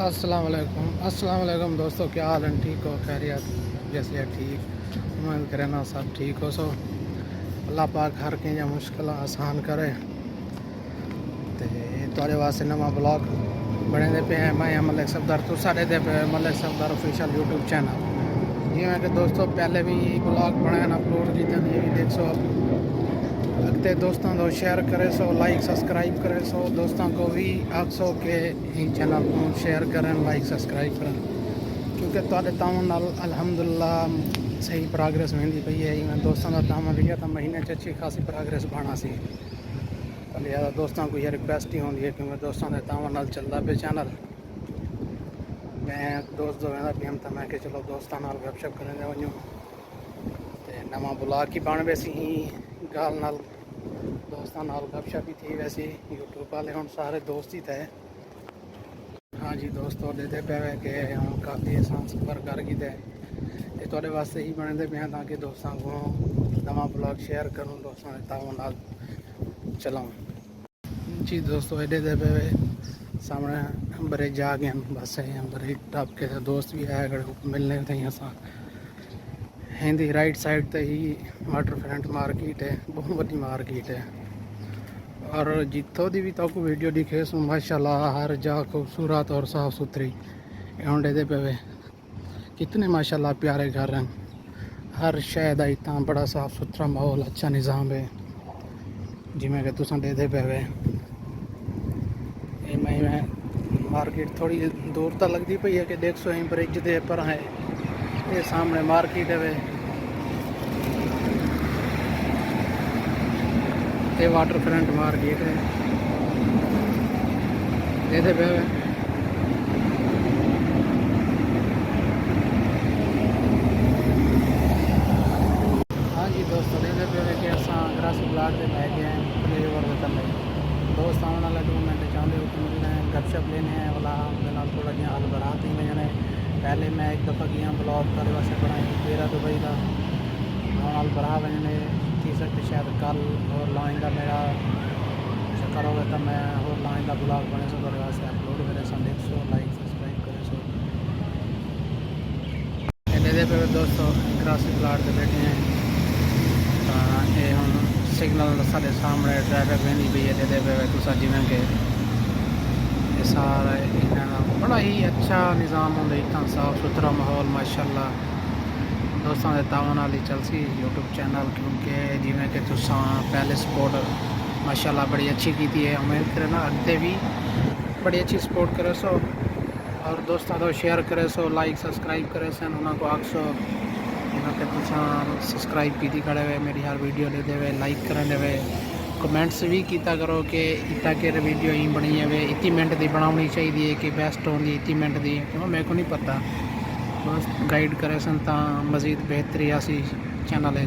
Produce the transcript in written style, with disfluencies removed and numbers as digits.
अस्सलाम वालेकुम दोस्तों, क्या हाल है? ठीक हो? खैरियत? जैसे ठीक उम्मीद करें ना सब ठीक हो। सो अल्लाह पाक हर कंहिंजा मुश्किल आसान करे। तो थोड़े वास्ते नवा ब्लॉग बने पे हैं। मैं मलिक सफदर तो साढ़े दे पे Malik Safdar official YouTube channel जिमें कि दोस्तों पहले भी ब्लॉग बनाए अपलोड किए, ये भी देख सो अगते दोस्तों को शेयर करे सो, लाइक सब्सक्राइब करे सो, दोस्तों को भी आखसो के ही चैनल को शेयर करें, लाइक सब्सक्राइब करें, क्योंकि तुहाडे तावन नाल अल्हम्दुलिल्लाह सही प्रोग्रेस वेंदी पई है। मैं दोस्तों का तावन लिया तो महीने अच्छी खासी प्रोग्रेस बना सी। लिहाजा दोस्तों को यह रिक्वेस्ट ही होती है कि मैं दोस्तों के तावन नाल चलता पे चैनल। मैं दोस्त जो कहता भी हम तो मैं कि चलो दोस्तों नाल गपशप करें वजूँ तो नवा ब्लॉग की बन वैसी ही गाल नाल दोस्तों नाल गपशप ही थी। वैसे यूट्यूब वाले हम सारे दोस्त ही थे। हाँ जी दोस्तों देते पे कि हम काफ़ी आसान सफ़र कर गए थे, थोड़े वास्ते ही बने पे हैं ताकि दोस्तों को नवा ब्लॉग शेयर करूँ, दोस्तों के तावन नाल चलाऊँ। जी दोस्तों एडे दे पे सामने बड़े जा गए बस है बड़े टप के दोस्त भी आए अगर मिलने थे असा हिंदी राइट साइड ते ही वाटर फ्रंट मार्केट है, बहुत बड़ी मार्केट है। और जितों की भी तक वीडियो दिखे सो माशाल्लाह हर जगह खूबसूरत और साफ़ सुथरी होंडे दे पे कितने माशाल्लाह प्यारे घर हैं। हर शहर का इतना बड़ा साफ़ सुथरा माहौल, अच्छा निज़ाम है जिमें कि तुम दे पे मैं मार्केट थोड़ी दूर तक लगती पई है कि देख सो ब्रिज दे पर है ये सामने मार्केट है। ये वाटर फ्रंट मार्केट है देते पे हाँ जी दोस्तों देते पे कि अस ग्रासी ब्लॉक से लै गए हैं प्ले ओवर के थले। दोस्त आने वाले 2 मिनट चाहते हो कि मिलने हैं, गपशप लेने हैं वाला मेरा थोड़ा जिहा हाल बढ़ाते ही वजने। पहले मैं एक दफ़ा गया ब्लॉग करे वास्ते बनाई मेरा दुबई का हाल बढ़ा वजने थी सकते शायद कल और लाइंदा मेरा चक्कर होगा तो मैं और लाइंदा ब्लॉग बने सो थोड़े वास्ते अपलोड करे सो, देख सो लाइक सब्सक्राइब करे सो। इन्हें पे दोस्तों ग्रासी प्लाट से बैठे हैं ये हम सिग्नल साढ़े सामने ट्रैफिक वेंदी पई है दे पे तुसा जिमें कि सारा बड़ा ही अच्छा निज़ाम होंगे, इतना साफ़ सुथरा माहौल माशाल्लाह। दोस्तों के तावन वाली चलसी यूट्यूब चैनल क्योंकि जिमें कि तुसा पहले सपोर्ट माशाल्लाह बड़ी अच्छी की थी है। उम्मीद करें ना अगते भी बड़ी अच्छी सपोर्ट करे सो और दोस्तों को शेयर करे सो, लाइक सब्सक्राइब करे सन उन्होंने आखसो जिमें कि तुसा सब्सक्राइब की करे हुए मेरी हर वीडियो लेते हुए लाइक करें हुए कमेंट्स भी किया करो कि इतना कि वीडियो ही बनी है इतनी मिनट की बनानी चाहिए कि बेस्ट होंगी इतनी मिनट की, क्यों मेरे को नहीं पता। बस गाइड करे सन तो मज़ीद बेहतरी आसी चैनल है।